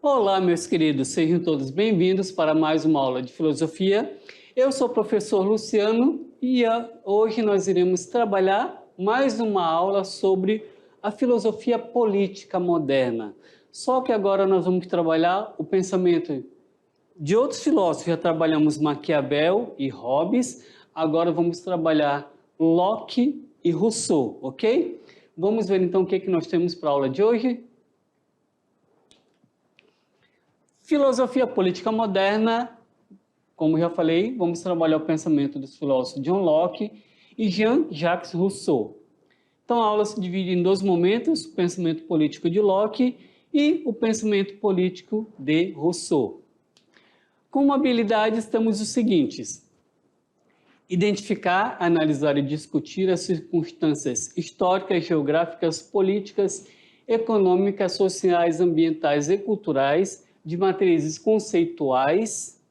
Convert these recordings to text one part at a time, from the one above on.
Olá, meus queridos, sejam todos bem-vindos para mais uma aula de filosofia. Eu sou o professor Luciano e hoje nós iremos trabalhar mais uma aula sobre a filosofia política moderna. Só que agora nós vamos trabalhar o pensamento de outros filósofos. Já trabalhamos Maquiavel e Hobbes, agora vamos trabalhar Locke e Rousseau, ok? Vamos ver então o que nós temos para a aula de hoje. Filosofia política moderna, como já falei, vamos trabalhar o pensamento dos filósofos John Locke e Jean-Jacques Rousseau. Então a aula se divide em dois momentos, o pensamento político de Locke e o pensamento político de Rousseau. Como habilidades temos os seguintes: identificar, analisar e discutir as circunstâncias históricas, geográficas, políticas, econômicas, sociais, ambientais e culturais de matrizes conceituais,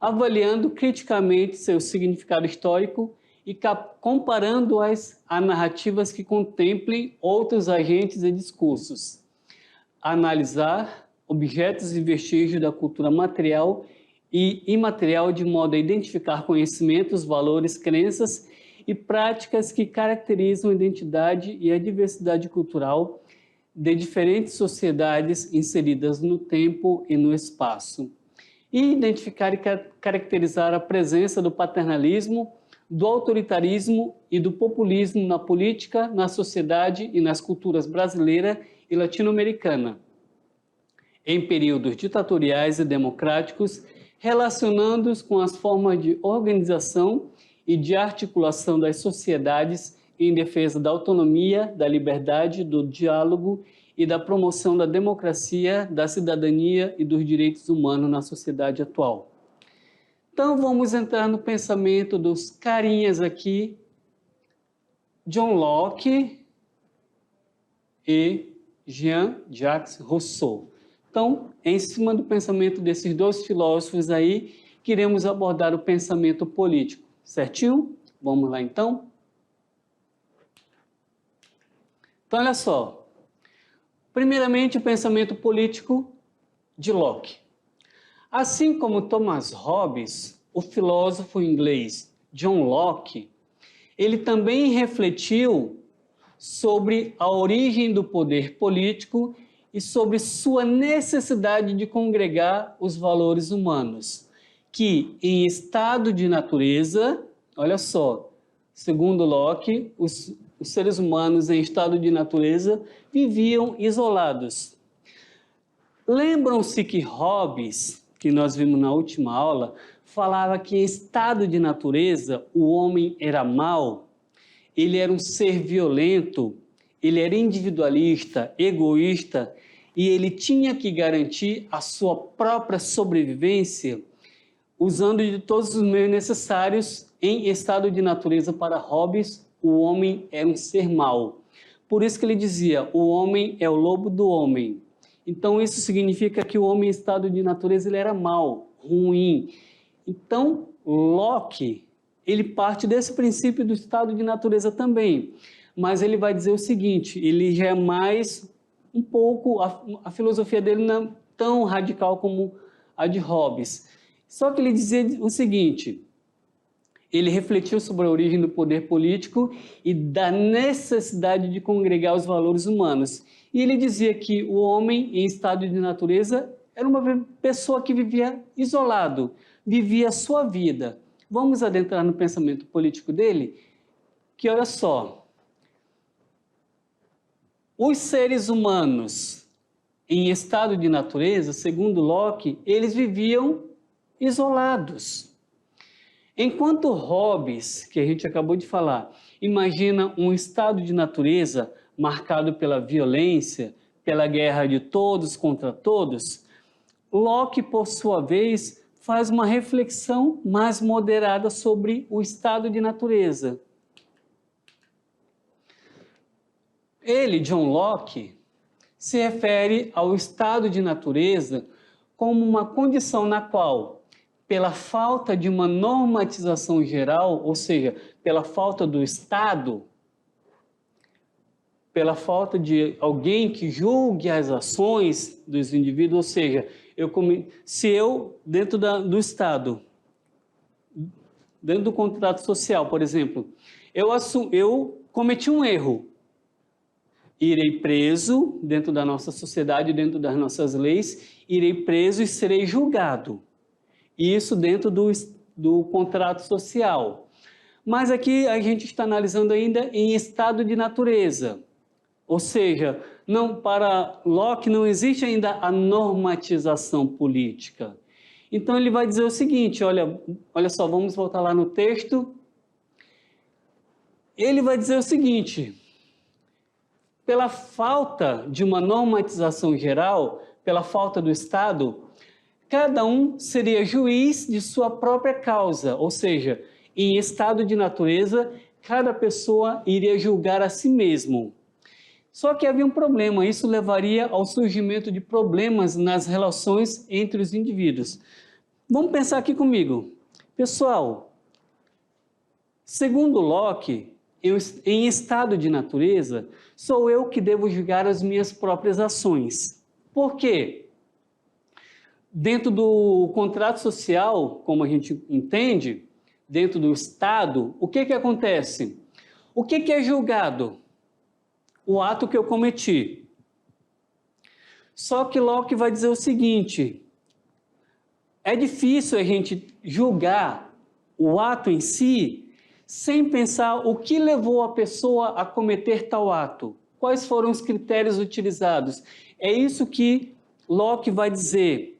avaliando criticamente seu significado histórico e comparando-as a narrativas que contemplem outros agentes e discursos. Analisar objetos e vestígios da cultura material e imaterial de modo a identificar conhecimentos, valores, crenças e práticas que caracterizam a identidade e a diversidade cultural de diferentes sociedades inseridas no tempo e no espaço. E identificar e caracterizar a presença do paternalismo, do autoritarismo e do populismo na política, na sociedade e nas culturas brasileira e latino-americana, em períodos ditatoriais e democráticos, relacionando-os com as formas de organização e de articulação das sociedades em defesa da autonomia, da liberdade, do diálogo e da promoção da democracia, da cidadania e dos direitos humanos na sociedade atual. Então vamos entrar no pensamento dos carinhas aqui, John Locke e Jean-Jacques Rousseau. Então, em cima do pensamento desses dois filósofos aí, queremos abordar o pensamento político, certinho? Vamos lá então? Então, olha só. Primeiramente, o pensamento político de Locke. Assim como Thomas Hobbes, o filósofo inglês John Locke, ele também refletiu sobre a origem do poder político e sobre sua necessidade de congregar os valores humanos, que em estado de natureza, olha só, segundo Locke, os seres humanos em estado de natureza viviam isolados. Lembram-se que Hobbes, que nós vimos na última aula, falava que em estado de natureza o homem era mau, ele era um ser violento, ele era individualista, egoísta, e ele tinha que garantir a sua própria sobrevivência usando de todos os meios necessários. Em estado de natureza, para Hobbes, o homem era um ser mau. Por isso que ele dizia, o homem é o lobo do homem. Então isso significa que o homem em estado de natureza ele era mau, ruim. Então Locke, ele parte desse princípio do estado de natureza também. Mas ele vai dizer o seguinte, ele já é mais um pouco, a filosofia dele não é tão radical como a de Hobbes. Só que ele dizia o seguinte, ele refletiu sobre a origem do poder político e da necessidade de congregar os valores humanos. E ele dizia que o homem em estado de natureza era uma pessoa que vivia isolado, vivia a sua vida. Vamos adentrar no pensamento político dele? Que olha só, os seres humanos em estado de natureza, segundo Locke, eles viviam isolados. Enquanto Hobbes, que a gente acabou de falar, imagina um estado de natureza marcado pela violência, pela guerra de todos contra todos, Locke, por sua vez, faz uma reflexão mais moderada sobre o estado de natureza. Ele, John Locke, se refere ao estado de natureza como uma condição na qual, pela falta de uma normatização geral, ou seja, pela falta do Estado, pela falta de alguém que julgue as ações dos indivíduos, ou seja, se eu, dentro do Estado, dentro do contrato social, por exemplo, eu cometi um erro, irei preso dentro da nossa sociedade, dentro das nossas leis, irei preso e serei julgado. Isso dentro do contrato social. Mas aqui a gente está analisando ainda em estado de natureza. Ou seja, para Locke não existe ainda a normatização política. Então ele vai dizer o seguinte, olha só, vamos voltar lá no texto. Ele vai dizer o seguinte: pela falta de uma normatização geral, pela falta do Estado, cada um seria juiz de sua própria causa, ou seja, em estado de natureza, cada pessoa iria julgar a si mesmo. Só que havia um problema, isso levaria ao surgimento de problemas nas relações entre os indivíduos. Vamos pensar aqui comigo. Pessoal, segundo Locke, em estado de natureza, sou eu que devo julgar as minhas próprias ações. Por quê? Dentro do contrato social, como a gente entende, dentro do Estado, o que acontece? O que é julgado? O ato que eu cometi. Só que Locke vai dizer o seguinte: é difícil a gente julgar o ato em si sem pensar o que levou a pessoa a cometer tal ato. Quais foram os critérios utilizados? É isso que Locke vai dizer.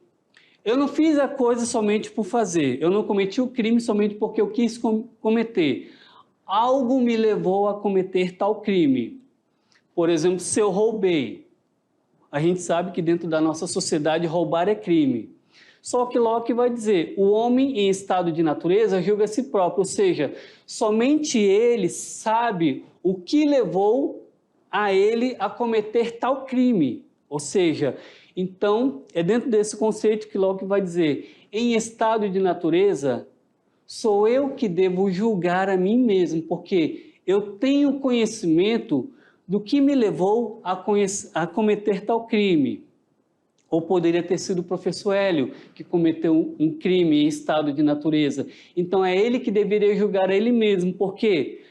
Eu não fiz a coisa somente por fazer, eu não cometi o crime somente porque eu quis cometer. Algo me levou a cometer tal crime. Por exemplo, se eu roubei, a gente sabe que dentro da nossa sociedade roubar é crime. Só que Locke vai dizer, o homem em estado de natureza julga a si próprio, ou seja, somente ele sabe o que levou a ele a cometer tal crime. Ou seja, então, é dentro desse conceito que Locke vai dizer, em estado de natureza, sou eu que devo julgar a mim mesmo, porque eu tenho conhecimento do que me levou a cometer tal crime. Ou poderia ter sido o professor Hélio, que cometeu um crime em estado de natureza. Então, é ele que deveria julgar a ele mesmo, porque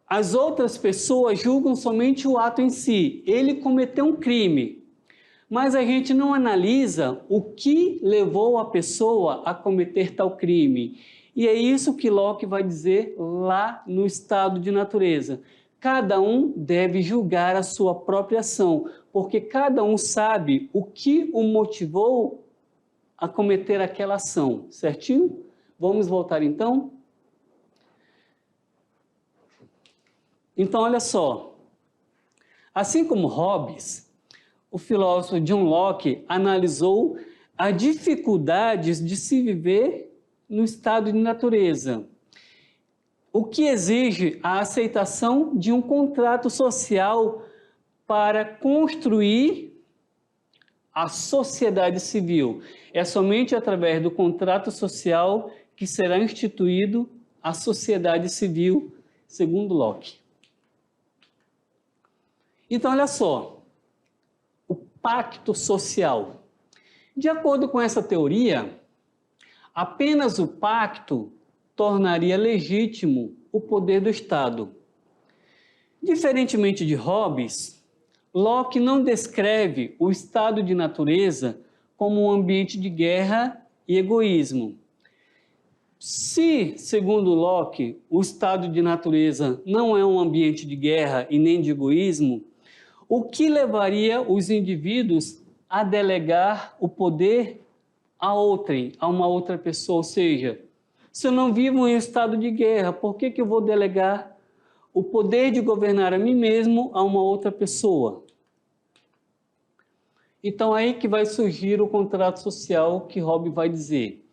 as outras pessoas julgam somente o ato em si. Ele cometeu um crime, mas a gente não analisa o que levou a pessoa a cometer tal crime. E é isso que Locke vai dizer lá no estado de natureza. Cada um deve julgar a sua própria ação, porque cada um sabe o que o motivou a cometer aquela ação, certinho? Vamos voltar então? Então, olha só. Assim como Hobbes, o filósofo John Locke analisou as dificuldades de se viver no estado de natureza, o que exige a aceitação de um contrato social para construir a sociedade civil. É somente através do contrato social que será instituído a sociedade civil, segundo Locke. Então, olha só, o pacto social. De acordo com essa teoria, apenas o pacto tornaria legítimo o poder do Estado. Diferentemente de Hobbes, Locke não descreve o estado de natureza como um ambiente de guerra e egoísmo. Se, segundo Locke, o estado de natureza não é um ambiente de guerra e nem de egoísmo, o que levaria os indivíduos a delegar o poder a outrem, a uma outra pessoa? Ou seja, se eu não vivo em estado de guerra, por que eu vou delegar o poder de governar a mim mesmo a uma outra pessoa? Então, aí que vai surgir o contrato social que Hobbes vai dizer.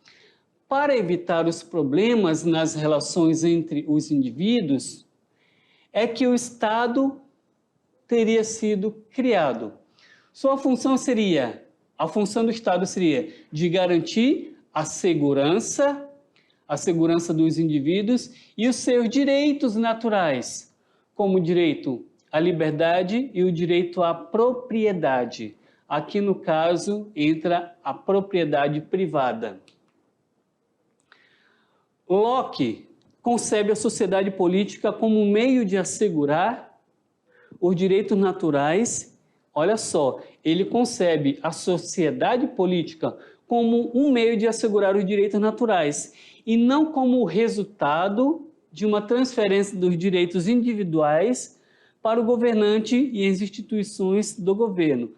Para evitar os problemas nas relações entre os indivíduos, é que o Estado teria sido criado. A função do Estado seria de garantir a segurança dos indivíduos e os seus direitos naturais, como o direito a liberdade e o direito à propriedade. Aqui, no caso, entra a propriedade privada. Locke concebe a sociedade política como um meio de assegurar os direitos naturais. Olha só, ele concebe a sociedade política como um meio de assegurar os direitos naturais e não como o resultado de uma transferência dos direitos individuais para o governante e as instituições do governo.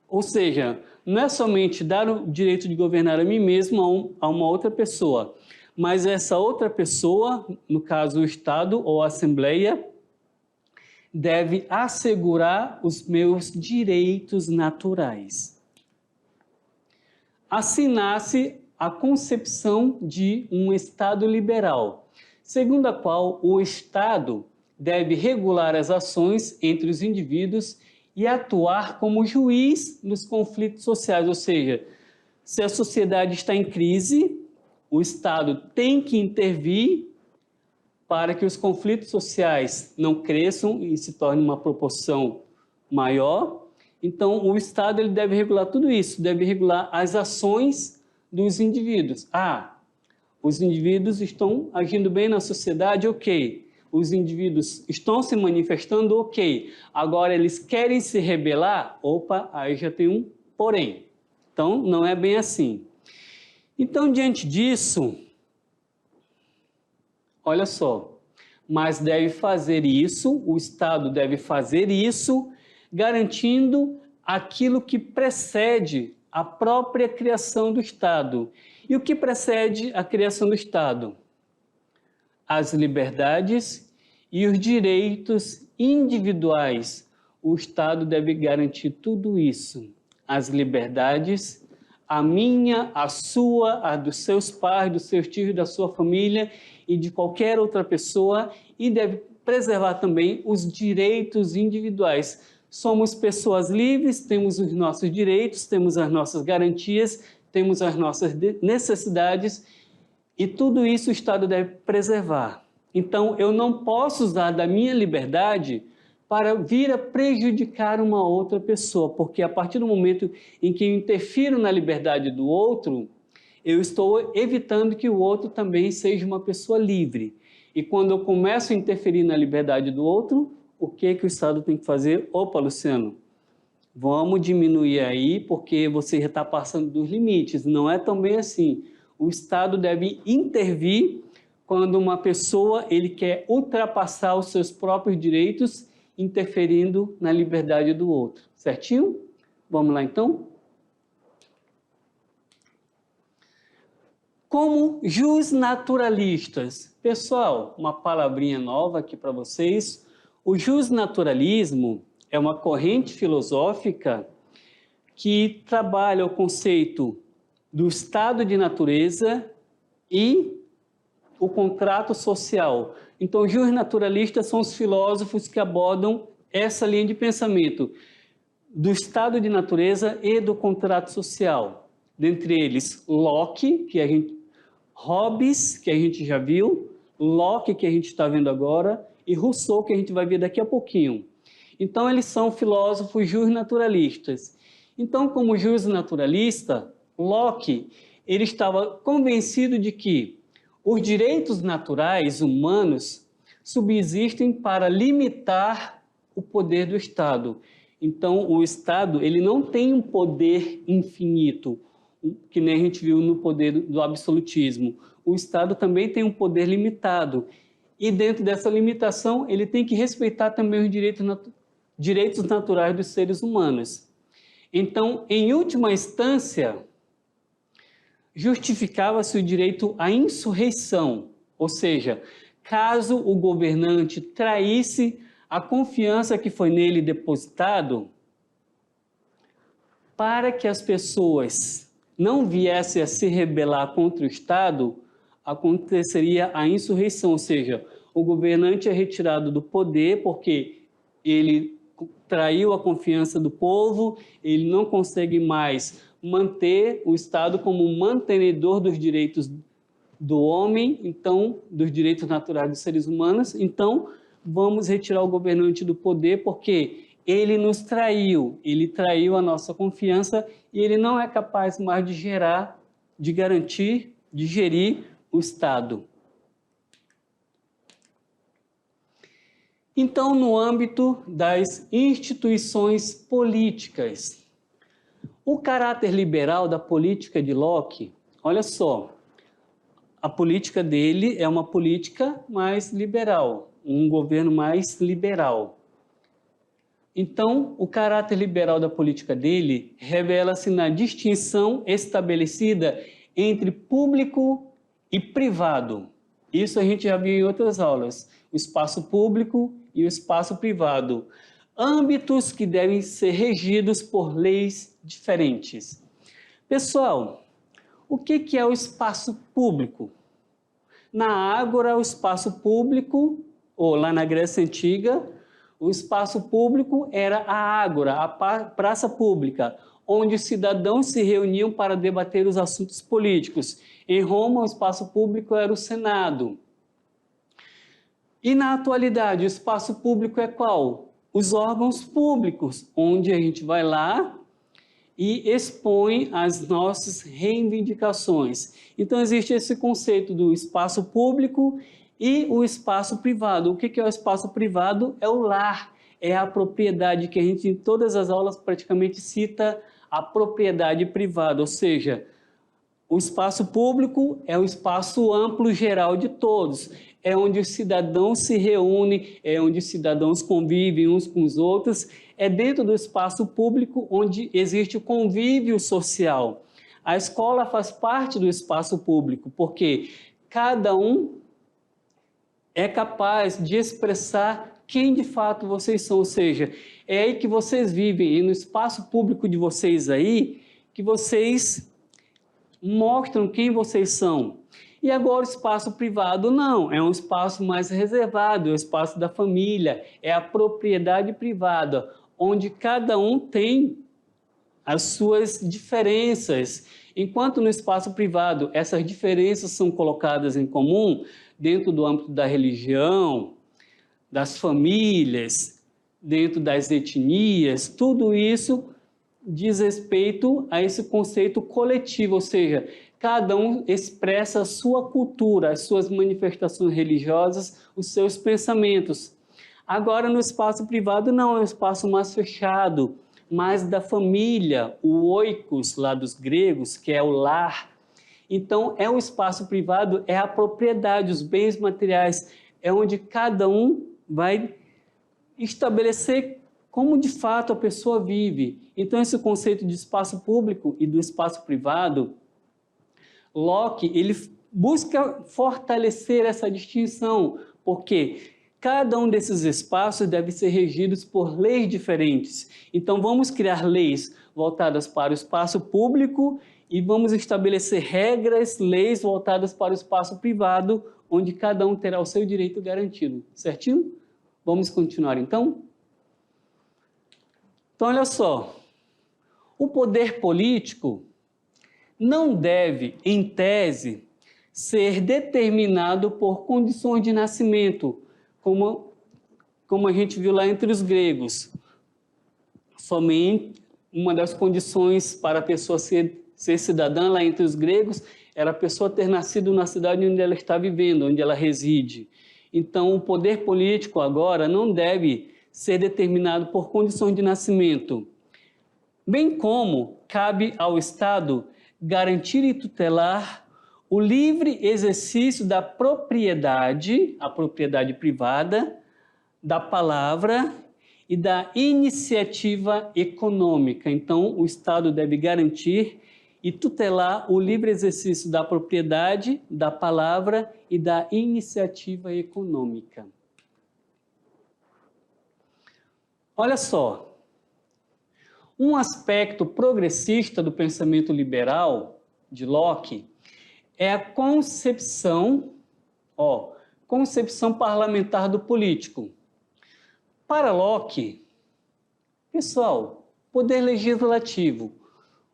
Ou seja, não é somente dar o direito de governar a mim mesmo a uma outra pessoa, mas essa outra pessoa, no caso o Estado ou a Assembleia, deve assegurar os meus direitos naturais. Assim nasce a concepção de um Estado liberal, segundo a qual o Estado deve regular as ações entre os indivíduos e atuar como juiz nos conflitos sociais, ou seja, se a sociedade está em crise, o Estado tem que intervir para que os conflitos sociais não cresçam e se tornem uma proporção maior. Então, o Estado ele deve regular tudo isso, deve regular as ações dos indivíduos. Os indivíduos estão agindo bem na sociedade, ok. Os indivíduos estão se manifestando, ok. Agora, eles querem se rebelar? Opa, aí já tem um porém. Então, não é bem assim. Então, diante disso, olha só, mas deve fazer isso, o Estado deve fazer isso, garantindo aquilo que precede a própria criação do Estado. E o que precede a criação do Estado? As liberdades e os direitos individuais. O Estado deve garantir tudo isso. As liberdades, a minha, a sua, a dos seus pais, dos seus tios, da sua família e de qualquer outra pessoa, e deve preservar também os direitos individuais. Somos pessoas livres, temos os nossos direitos, temos as nossas garantias, temos as nossas necessidades, e tudo isso o Estado deve preservar. Então, eu não posso usar da minha liberdade para vir a prejudicar uma outra pessoa, porque a partir do momento em que eu interfiro na liberdade do outro, eu estou evitando que o outro também seja uma pessoa livre. E quando eu começo a interferir na liberdade do outro, o que o Estado tem que fazer? Opa, Luciano, vamos diminuir aí, porque você já está passando dos limites. Não é tão bem assim. O Estado deve intervir quando uma pessoa ele quer ultrapassar os seus próprios direitos, interferindo na liberdade do outro. Certinho? Vamos lá, então? Como jusnaturalistas. Pessoal, uma palavrinha nova aqui para vocês. O jusnaturalismo é uma corrente filosófica que trabalha o conceito do estado de natureza e o contrato social. Então, os jusnaturalistas são os filósofos que abordam essa linha de pensamento do estado de natureza e do contrato social. Dentre eles, Locke, Hobbes, que a gente já viu, Locke, que a gente está vendo agora, e Rousseau, que a gente vai ver daqui a pouquinho. Então, eles são filósofos jusnaturalistas. Então, como jusnaturalista, Locke, ele estava convencido de que os direitos naturais humanos subsistem para limitar o poder do Estado. Então, o Estado ele não tem um poder infinito, que nem a gente viu no poder do absolutismo. O Estado também tem um poder limitado. E dentro dessa limitação, ele tem que respeitar também os direitos naturais dos seres humanos. Então, em última instância, justificava-se o direito à insurreição, ou seja, caso o governante traísse a confiança que foi nele depositado, para que as pessoas não viessem a se rebelar contra o Estado, aconteceria a insurreição, ou seja, o governante é retirado do poder porque ele traiu a confiança do povo, ele não consegue mais manter o Estado como mantenedor dos direitos do homem, então, dos direitos naturais dos seres humanos, então vamos retirar o governante do poder porque ele nos traiu, ele traiu a nossa confiança e ele não é capaz mais de gerar, de garantir, de gerir o Estado. Então, no âmbito das instituições políticas, o caráter liberal da política de Locke, olha só, a política dele é uma política mais liberal, um governo mais liberal. Então, o caráter liberal da política dele revela-se na distinção estabelecida entre público e privado. Isso a gente já viu em outras aulas. O espaço público e o espaço privado. Âmbitos que devem ser regidos por leis diferentes. Pessoal, o que é o espaço público? Na Ágora, o espaço público, ou lá na Grécia Antiga, o espaço público era a Ágora, a praça pública, onde os cidadãos se reuniam para debater os assuntos políticos. Em Roma, o espaço público era o Senado. E na atualidade, o espaço público é qual? Os órgãos públicos, onde a gente vai lá e expõe as nossas reivindicações. Então, existe esse conceito do espaço público e o espaço privado. O que é o espaço privado? É o lar, é a propriedade que a gente, em todas as aulas, praticamente cita a propriedade privada, ou seja, o espaço público é o espaço amplo geral de todos, é onde os cidadãos se reúnem, é onde os cidadãos convivem uns com os outros, é dentro do espaço público onde existe o convívio social. A escola faz parte do espaço público, porque cada um é capaz de expressar quem de fato vocês são, ou seja, é aí que vocês vivem, e no espaço público de vocês aí, que vocês mostram quem vocês são. E agora o espaço privado não, é um espaço mais reservado, é o espaço da família, é a propriedade privada, onde cada um tem as suas diferenças. Enquanto no espaço privado essas diferenças são colocadas em comum, dentro do âmbito da religião, das famílias, dentro das etnias, tudo isso diz respeito a esse conceito coletivo, ou seja, cada um expressa a sua cultura, as suas manifestações religiosas, os seus pensamentos. Agora, no espaço privado, não, é um espaço mais fechado, mais da família, o oikos, lá dos gregos, que é o lar. Então, é o espaço privado, é a propriedade, os bens materiais, é onde cada um vai estabelecer como de fato a pessoa vive. Então, esse conceito de espaço público e do espaço privado, Locke, ele busca fortalecer essa distinção, porque cada um desses espaços deve ser regidos por leis diferentes. Então, vamos criar leis voltadas para o espaço público e vamos estabelecer regras, leis voltadas para o espaço privado, onde cada um terá o seu direito garantido. Certinho? Vamos continuar, então? Então, olha só. O poder político não deve, em tese, ser determinado por condições de nascimento, como a gente viu lá entre os gregos. Somente uma das condições para a pessoa ser cidadã lá entre os gregos era a pessoa ter nascido na cidade onde ela está vivendo, onde ela reside. Então, o poder político agora não deve ser determinado por condições de nascimento, bem como cabe ao Estado garantir e tutelar o livre exercício da propriedade, a propriedade privada, da palavra e da iniciativa econômica. Então, o Estado deve garantir e tutelar o livre exercício da propriedade, da palavra e da iniciativa econômica. Olha só, um aspecto progressista do pensamento liberal de Locke é a concepção parlamentar do político. Para Locke, pessoal, poder legislativo.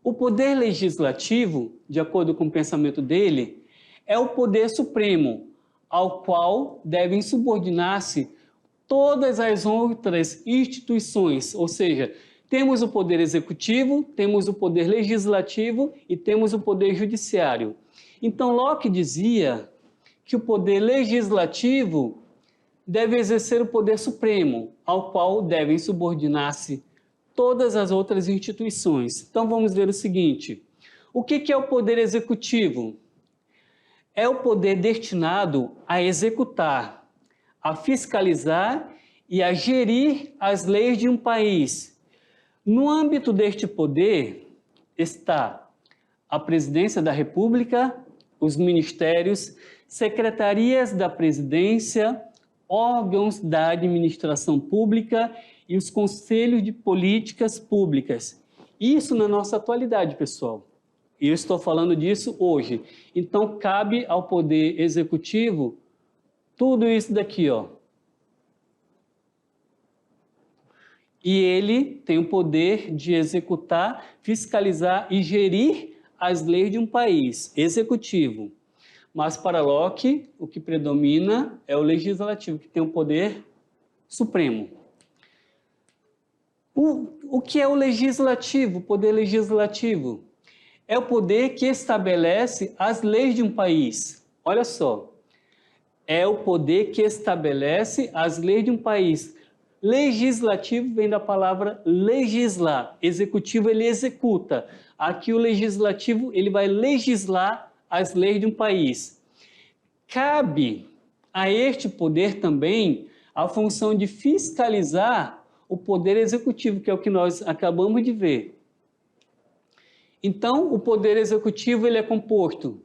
O poder legislativo, de acordo com o pensamento dele, é o poder supremo, ao qual devem subordinar-se todas as outras instituições, ou seja, temos o poder executivo, temos o poder legislativo e temos o poder judiciário. Então, Locke dizia que o poder legislativo deve exercer o poder supremo, ao qual devem subordinar-se todas as outras instituições. Então, vamos ver o seguinte: o que é o poder executivo? É o poder destinado a executar, a fiscalizar e a gerir as leis de um país. No âmbito deste poder está a Presidência da República, os ministérios, secretarias da Presidência, órgãos da administração pública e os conselhos de políticas públicas. Isso na nossa atualidade, pessoal. E eu estou falando disso hoje. Então, cabe ao Poder Executivo tudo isso daqui, ó. E ele tem o poder de executar, fiscalizar e gerir as leis de um país, executivo. Mas para Locke, o que predomina é o legislativo, que tem o poder supremo. O que é o legislativo, o poder legislativo? É o poder que estabelece as leis de um país. Olha só, é o poder que estabelece as leis de um país. Legislativo vem da palavra legislar. Executivo, ele executa. Aqui o legislativo, ele vai legislar as leis de um país. Cabe a este poder também a função de fiscalizar o poder executivo, que é o que nós acabamos de ver. Então, o poder executivo ele é composto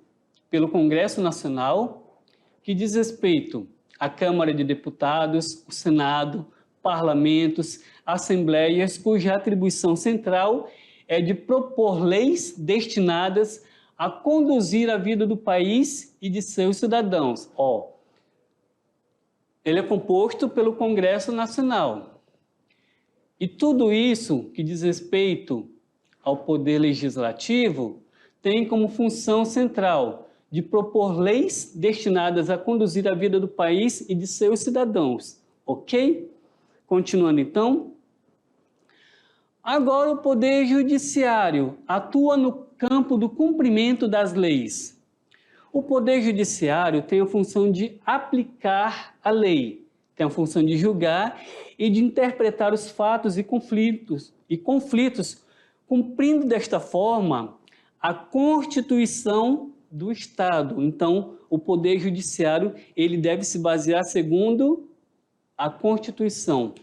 pelo Congresso Nacional, que diz respeito à Câmara de Deputados, o Senado, parlamentos, assembleias, cuja atribuição central é de propor leis destinadas a conduzir a vida do país e de seus cidadãos. Ele é composto pelo Congresso Nacional. E tudo isso que diz respeito ao poder legislativo tem como função central de propor leis destinadas a conduzir a vida do país e de seus cidadãos. Ok? Continuando então. Agora o poder judiciário atua no campo do cumprimento das leis. O poder judiciário tem a função de aplicar a lei, tem a função de julgar e de interpretar os fatos e conflitos, cumprindo desta forma a Constituição do Estado. Então, o poder judiciário ele deve se basear segundo a Constituição.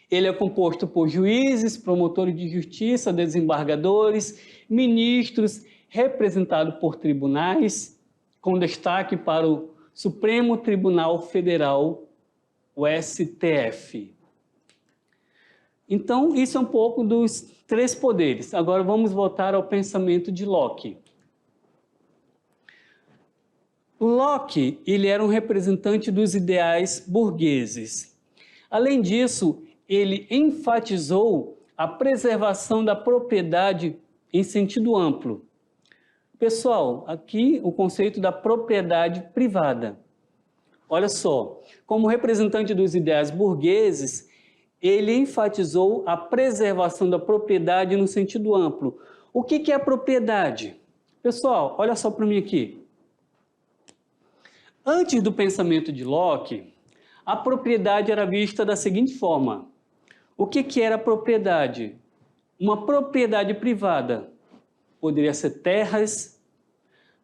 Ele é composto por juízes, promotores de justiça, desembargadores, ministros, representado por tribunais, com destaque para o Supremo Tribunal Federal, o STF. Então, isso é um pouco dos três poderes. Agora vamos voltar ao pensamento de Locke. Locke, ele era um representante dos ideais burgueses. Além disso, ele enfatizou a preservação da propriedade em sentido amplo. Pessoal, aqui o conceito da propriedade privada. Olha só, como representante dos ideais burgueses, ele enfatizou a preservação da propriedade no sentido amplo. O que é a propriedade? Pessoal, olha só para mim aqui. Antes do pensamento de Locke, a propriedade era vista da seguinte forma. O que era a propriedade? Uma propriedade privada. Poderia ser terras,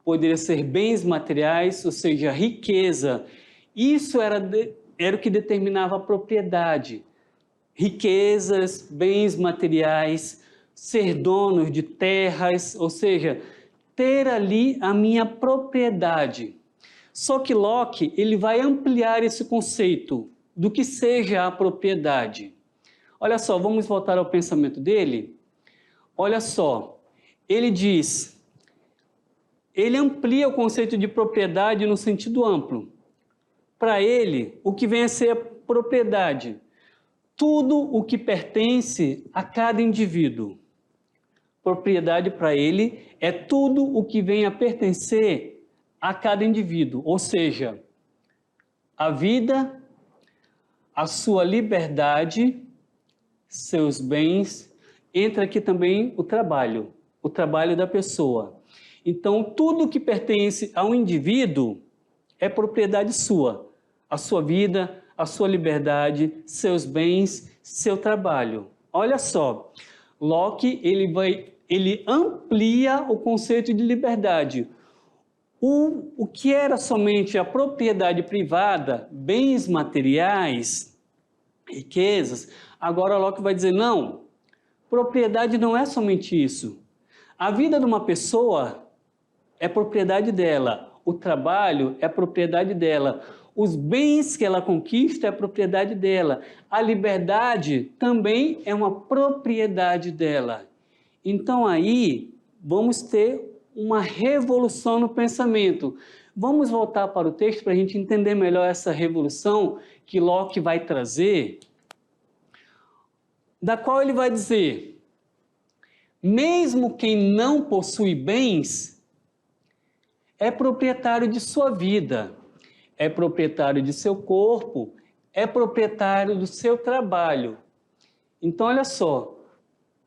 poderia ser bens materiais, ou seja, riqueza. Isso era o que determinava a propriedade. Riquezas, bens materiais, ser dono de terras, ou seja, ter ali a minha propriedade. Só que Locke, ele vai ampliar esse conceito do que seja a propriedade. Olha só, vamos voltar ao pensamento dele? Olha só, ele diz, ele amplia o conceito de propriedade no sentido amplo. Para ele, o que vem a ser a propriedade? Tudo o que pertence a cada indivíduo. Propriedade para ele é tudo o que vem a pertencer a cada indivíduo, ou seja, a vida, a sua liberdade, seus bens, entra aqui também o trabalho da pessoa. Então, tudo que pertence ao indivíduo é propriedade sua. A sua vida, a sua liberdade, seus bens, seu trabalho. Olha só, Locke ele amplia o conceito de liberdade. O que era somente a propriedade privada, bens materiais, riquezas, agora Locke vai dizer, não, propriedade não é somente isso. A vida de uma pessoa é propriedade dela, o trabalho é propriedade dela, os bens que ela conquista é propriedade dela, a liberdade também é uma propriedade dela. Então aí vamos ter uma revolução no pensamento. Vamos voltar para o texto para a gente entender melhor essa revolução que Locke vai trazer, da qual ele vai dizer, mesmo quem não possui bens, é proprietário de sua vida, é proprietário de seu corpo, é proprietário do seu trabalho. Então, olha só,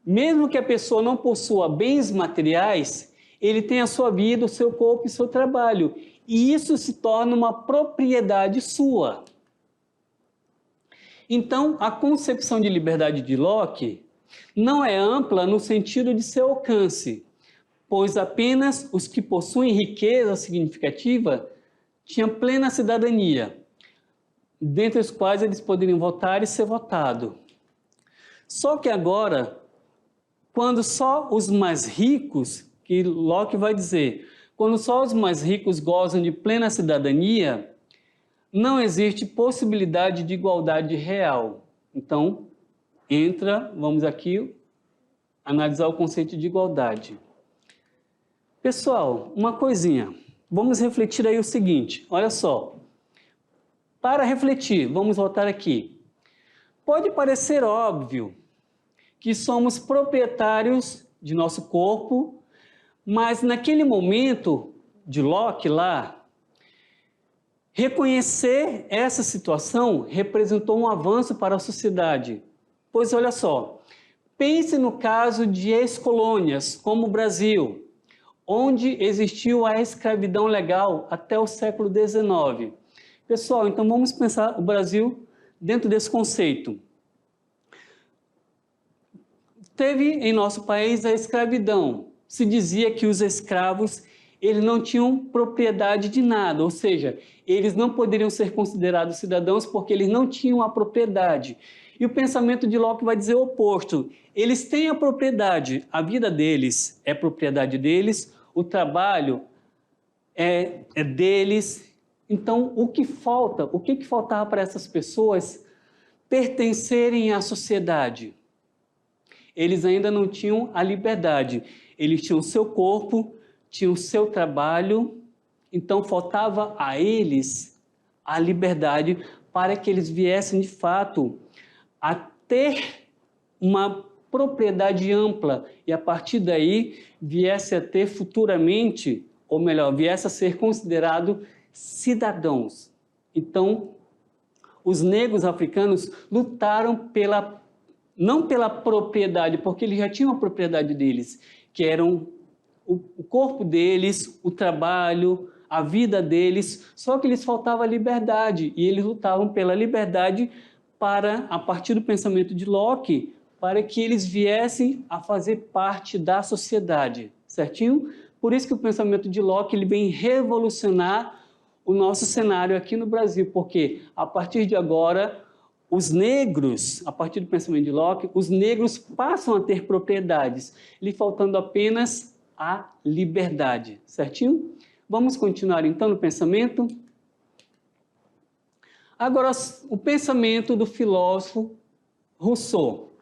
mesmo que a pessoa não possua bens materiais, ele tem a sua vida, o seu corpo e o seu trabalho. E isso se torna uma propriedade sua. Então, a concepção de liberdade de Locke não é ampla no sentido de seu alcance, pois apenas os que possuem riqueza significativa tinham plena cidadania, dentre os quais eles poderiam votar e ser votados. Só que agora, quando só os mais ricos, que Locke vai dizer, quando só os mais ricos gozam de plena cidadania, não existe possibilidade de igualdade real. Então, vamos aqui analisar o conceito de igualdade. Pessoal, uma coisinha, vamos refletir aí o seguinte, olha só. Para refletir, vamos voltar aqui. Pode parecer óbvio que somos proprietários de nosso corpo, mas naquele momento de Locke lá, reconhecer essa situação representou um avanço para a sociedade. Pois olha só, pense no caso de ex-colônias, como o Brasil, onde existiu a escravidão legal até o século XIX. Pessoal, então vamos pensar o Brasil dentro desse conceito. Teve em nosso país a escravidão. Se dizia que os escravos eles não tinham propriedade de nada, ou seja, eles não poderiam ser considerados cidadãos porque eles não tinham a propriedade. E o pensamento de Locke vai dizer o oposto. Eles têm a propriedade, a vida deles é propriedade deles, o trabalho é deles. Então, o que faltava para essas pessoas pertencerem à sociedade? Eles ainda não tinham a liberdade. Eles tinham o seu corpo, tinham o seu trabalho, então faltava a eles a liberdade para que eles viessem de fato a ter uma propriedade ampla e a partir daí viesse a ter futuramente, ou melhor, viesse a ser considerado cidadãos. Então, os negros africanos lutaram não pela propriedade, porque eles já tinham a propriedade deles, que eram o corpo deles, o trabalho, a vida deles, só que lhes faltava a liberdade, e eles lutavam pela liberdade para, a partir do pensamento de Locke, para que eles viessem a fazer parte da sociedade, certinho? Por isso que o pensamento de Locke ele vem revolucionar o nosso cenário aqui no Brasil, porque a partir de agora, os negros, a partir do pensamento de Locke, os negros passam a ter propriedades, lhe faltando apenas a liberdade, certinho? Vamos continuar então no pensamento. Agora, o pensamento do filósofo Rousseau.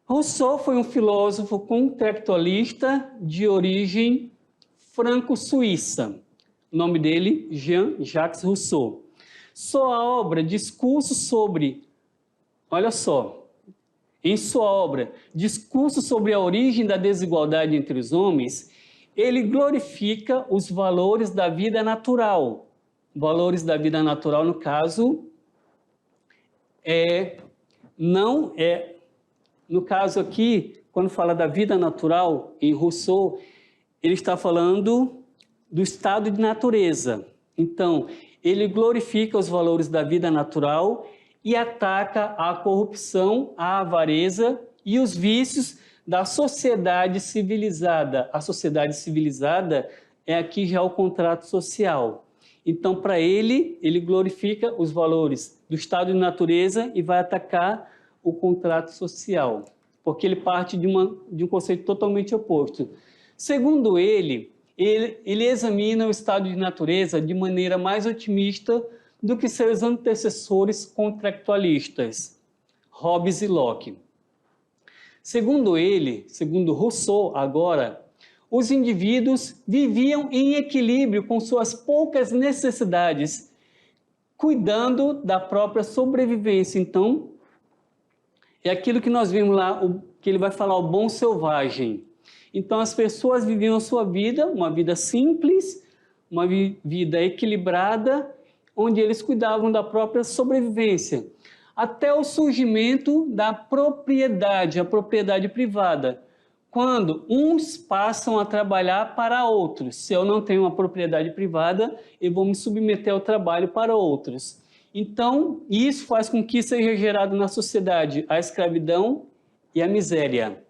Rousseau foi um filósofo contextualista de origem franco-suíça. O nome dele, Jean-Jacques Rousseau. Sua obra, Discurso sobre... Olha só, em sua obra, Discurso sobre a origem da desigualdade entre os homens, ele glorifica os valores da vida natural, valores da vida natural, no caso, no caso aqui, quando fala da vida natural, em Rousseau, ele está falando do estado de natureza. Então, ele glorifica os valores da vida natural e ataca a corrupção, a avareza e os vícios da sociedade civilizada. A sociedade civilizada é aqui já o contrato social. Então, para ele glorifica os valores do estado de natureza e vai atacar o contrato social, porque ele parte de um conceito totalmente oposto. Segundo ele examina o estado de natureza de maneira mais otimista do que seus antecessores contractualistas, Hobbes e Locke. Segundo Rousseau, agora, os indivíduos viviam em equilíbrio com suas poucas necessidades, cuidando da própria sobrevivência. Então, é aquilo que nós vimos lá, que ele vai falar, o bom selvagem. Então, as pessoas viviam a sua vida, uma vida simples, uma vida equilibrada, onde eles cuidavam da própria sobrevivência, até o surgimento da propriedade, a propriedade privada, quando uns passam a trabalhar para outros. Se eu não tenho uma propriedade privada, eu vou me submeter ao trabalho para outros. Então, isso faz com que seja gerado na sociedade a escravidão e a miséria.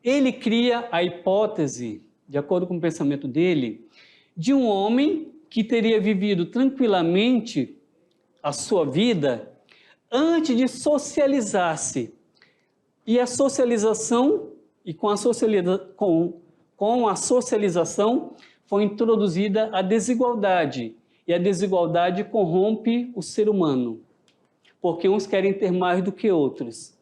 Ele cria a hipótese, de acordo com o pensamento dele, de um homem que teria vivido tranquilamente a sua vida antes de socializar-se. E a socialização, com a socialização foi introduzida a desigualdade. E a desigualdade corrompe o ser humano, porque uns querem ter mais do que outros.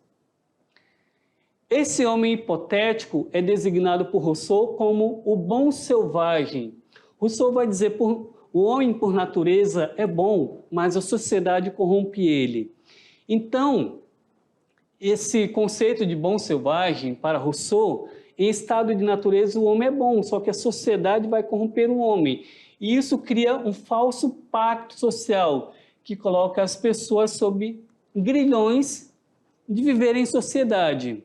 Esse homem hipotético é designado por Rousseau como o bom selvagem. Rousseau vai dizer que o homem, por natureza, é bom, mas a sociedade corrompe ele. Então, esse conceito de bom selvagem, para Rousseau, em estado de natureza o homem é bom, só que a sociedade vai corromper o homem. E isso cria um falso pacto social, que coloca as pessoas sob grilhões de viver em sociedade.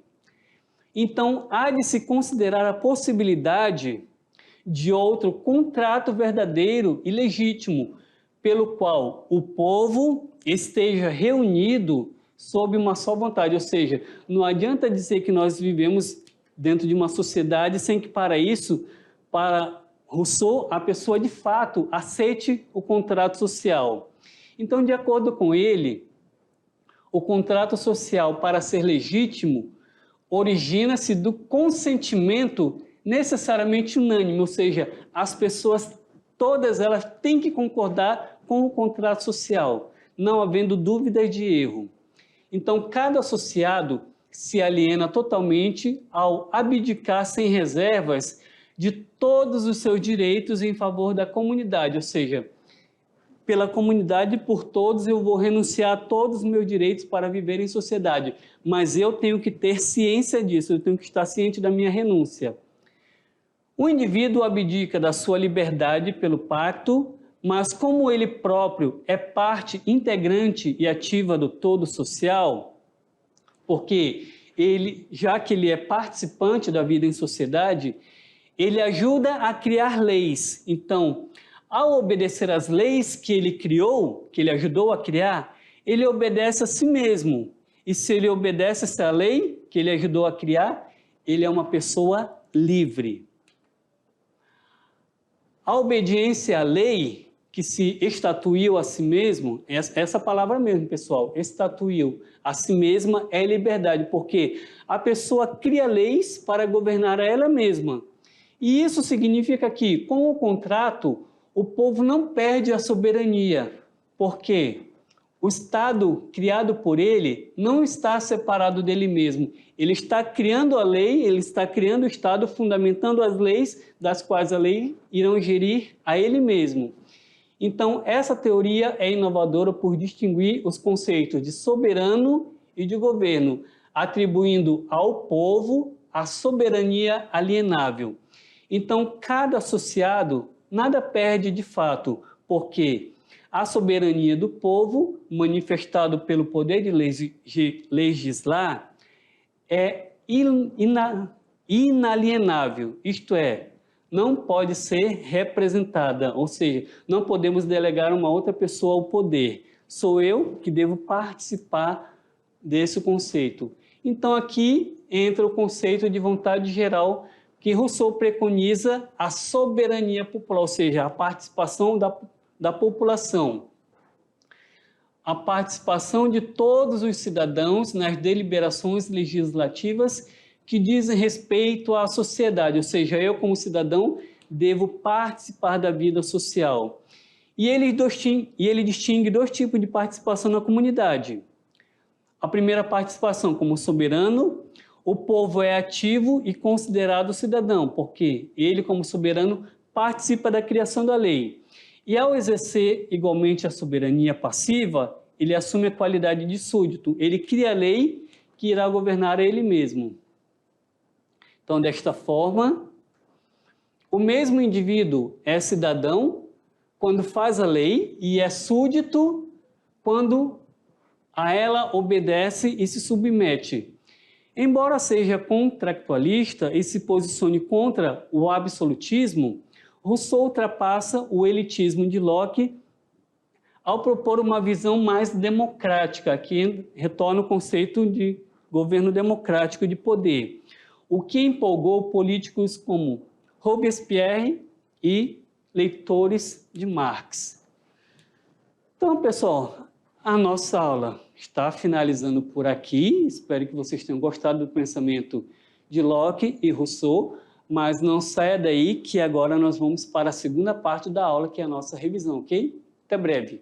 Então, há de se considerar a possibilidade de outro contrato verdadeiro e legítimo, pelo qual o povo esteja reunido sob uma só vontade. Ou seja, não adianta dizer que nós vivemos dentro de uma sociedade sem que, para isso, para Rousseau, a pessoa de fato aceite o contrato social. Então, de acordo com ele, o contrato social, para ser legítimo, origina-se do consentimento necessariamente unânime, ou seja, as pessoas, todas elas têm que concordar com o contrato social, não havendo dúvidas de erro. Então, cada associado se aliena totalmente ao abdicar sem reservas de todos os seus direitos em favor da comunidade, ou seja, pela comunidade e por todos eu vou renunciar a todos os meus direitos para viver em sociedade, mas eu tenho que ter ciência disso, eu tenho que estar ciente da minha renúncia. O indivíduo abdica da sua liberdade pelo pacto, mas como ele próprio é parte integrante e ativa do todo social, porque ele, já que ele é participante da vida em sociedade, ele ajuda a criar leis. Então, ao obedecer às leis que ele criou, que ele ajudou a criar, ele obedece a si mesmo. E se ele obedece essa lei que ele ajudou a criar, ele é uma pessoa livre. A obediência à lei que se estatuiu a si mesmo, essa palavra mesmo, pessoal, estatuiu a si mesma é liberdade, porque a pessoa cria leis para governar a ela mesma. E isso significa que, com o contrato, o povo não perde a soberania, porque o Estado criado por ele não está separado dele mesmo. Ele está criando a lei, ele está criando o Estado, fundamentando as leis, das quais a lei irão gerir a ele mesmo. Então, essa teoria é inovadora por distinguir os conceitos de soberano e de governo, atribuindo ao povo a soberania alienável. Então, cada associado nada perde de fato, porque a soberania do povo, manifestado pelo poder de legislar, é inalienável, isto é, não pode ser representada, ou seja, não podemos delegar a uma outra pessoa o poder. Sou eu que devo participar desse conceito. Então, aqui entra o conceito de vontade geral, que Rousseau preconiza a soberania popular, ou seja, a participação da população. A participação de todos os cidadãos nas deliberações legislativas que dizem respeito à sociedade, ou seja, eu como cidadão devo participar da vida social. E ele distingue dois tipos de participação na comunidade. A primeira participação como soberano, o povo é ativo e considerado cidadão, porque ele como soberano participa da criação da lei. E ao exercer igualmente a soberania passiva, ele assume a qualidade de súdito, ele cria a lei que irá governar a ele mesmo. Então, desta forma, o mesmo indivíduo é cidadão quando faz a lei e é súdito quando a ela obedece e se submete. Embora seja contractualista e se posicione contra o absolutismo, Rousseau ultrapassa o elitismo de Locke ao propor uma visão mais democrática, que retorna o conceito de governo democrático de poder, o que empolgou políticos como Robespierre e leitores de Marx. Então, pessoal, a nossa aula está finalizando por aqui. Espero que vocês tenham gostado do pensamento de Locke e Rousseau, mas não saia daí que agora nós vamos para a segunda parte da aula, que é a nossa revisão, ok? Até breve.